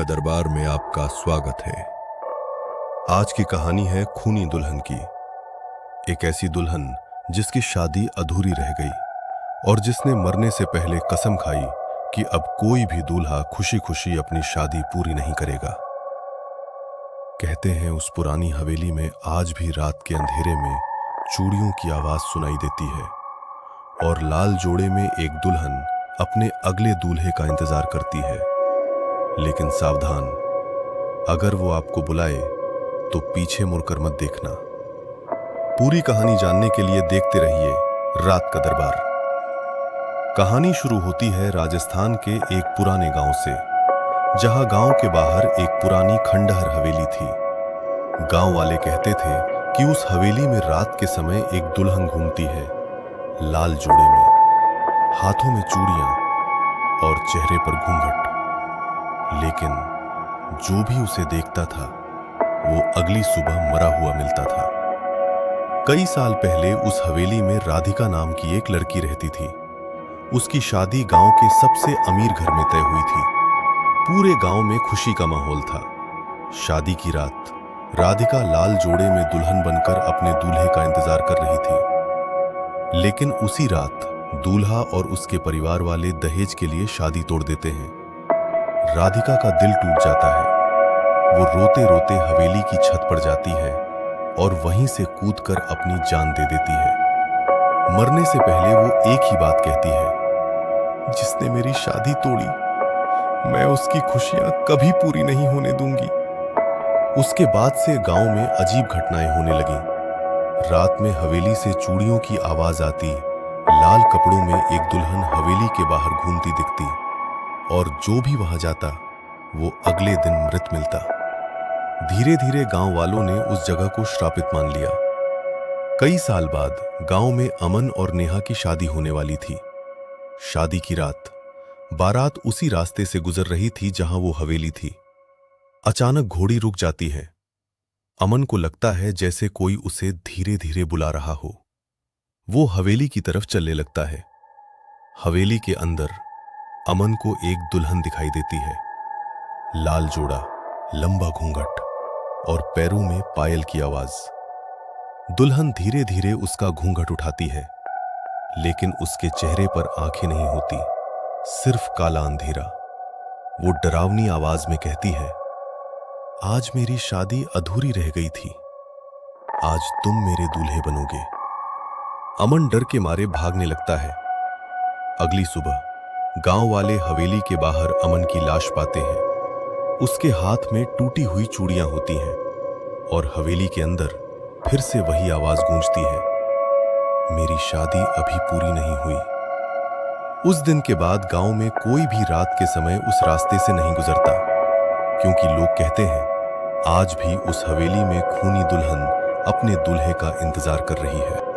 का दरबार में आपका स्वागत है। आज की कहानी है खूनी दुल्हन की। एक ऐसी दुल्हन जिसकी शादी अधूरी रह गई और जिसने मरने से पहले कसम खाई कि अब कोई भी दूल्हा खुशी खुशी अपनी शादी पूरी नहीं करेगा। कहते हैं उस पुरानी हवेली में आज भी रात के अंधेरे में चूड़ियों की आवाज सुनाई देती है और लाल जोड़े में एक दुल्हन अपने अगले दूल्हे का इंतजार करती है। लेकिन सावधान, अगर वो आपको बुलाए तो पीछे मुड़कर मत देखना। पूरी कहानी जानने के लिए देखते रहिए रात का दरबार। कहानी शुरू होती है राजस्थान के एक पुराने गांव से, जहां गांव के बाहर एक पुरानी खंडहर हवेली थी। गांव वाले कहते थे कि उस हवेली में रात के समय एक दुल्हन घूमती है, लाल जोड़े में, हाथों में चूड़ियां और चेहरे पर घूंघट। लेकिन जो भी उसे देखता था वो अगली सुबह मरा हुआ मिलता था। कई साल पहले उस हवेली में राधिका नाम की एक लड़की रहती थी। उसकी शादी गांव के सबसे अमीर घर में तय हुई थी। पूरे गांव में खुशी का माहौल था। शादी की रात राधिका लाल जोड़े में दुल्हन बनकर अपने दूल्हे का इंतजार कर रही थी। लेकिन उसी रात दूल्हा और उसके परिवार वाले दहेज के लिए शादी तोड़ देते हैं। राधिका का दिल टूट जाता है। वो रोते रोते हवेली की छत पर जाती है और वहीं से कूदकर अपनी जान दे देती है। मरने से पहले वो एक ही बात कहती है, जिसने मेरी शादी तोड़ी, मैं उसकी खुशियां कभी पूरी नहीं होने दूंगी। उसके बाद से गांव में अजीब घटनाएं होने लगीं। रात में हवेली से चूड़ियों की आवाज आती, लाल कपड़ों में एक दुल्हन हवेली के बाहर घूमती दिखती और जो भी वहां जाता वो अगले दिन मृत मिलता। धीरे धीरे गांव वालों ने उस जगह को श्रापित मान लिया। कई साल बाद गांव में अमन और नेहा की शादी होने वाली थी। शादी की रात बारात उसी रास्ते से गुजर रही थी जहां वो हवेली थी। अचानक घोड़ी रुक जाती है। अमन को लगता है जैसे कोई उसे धीरे धीरे बुला रहा हो। वो हवेली की तरफ चलने लगता है। हवेली के अंदर अमन को एक दुल्हन दिखाई देती है। लाल जोड़ा, लंबा घूंघट और पैरों में पायल की आवाज। दुल्हन धीरे धीरे उसका घूंघट उठाती है, लेकिन उसके चेहरे पर आंखें नहीं होती, सिर्फ काला अंधेरा। वो डरावनी आवाज में कहती है, आज मेरी शादी अधूरी रह गई थी, आज तुम मेरे दूल्हे बनोगे। अमन डर के मारे भागने लगता है। अगली सुबह गांव वाले हवेली के बाहर अमन की लाश पाते हैं। उसके हाथ में टूटी हुई चूड़ियां होती हैं और हवेली के अंदर फिर से वही आवाज गूंजती है, मेरी शादी अभी पूरी नहीं हुई। उस दिन के बाद गांव में कोई भी रात के समय उस रास्ते से नहीं गुजरता, क्योंकि लोग कहते हैं आज भी उस हवेली में खूनी दुल्हन अपने दूल्हे का इंतजार कर रही है।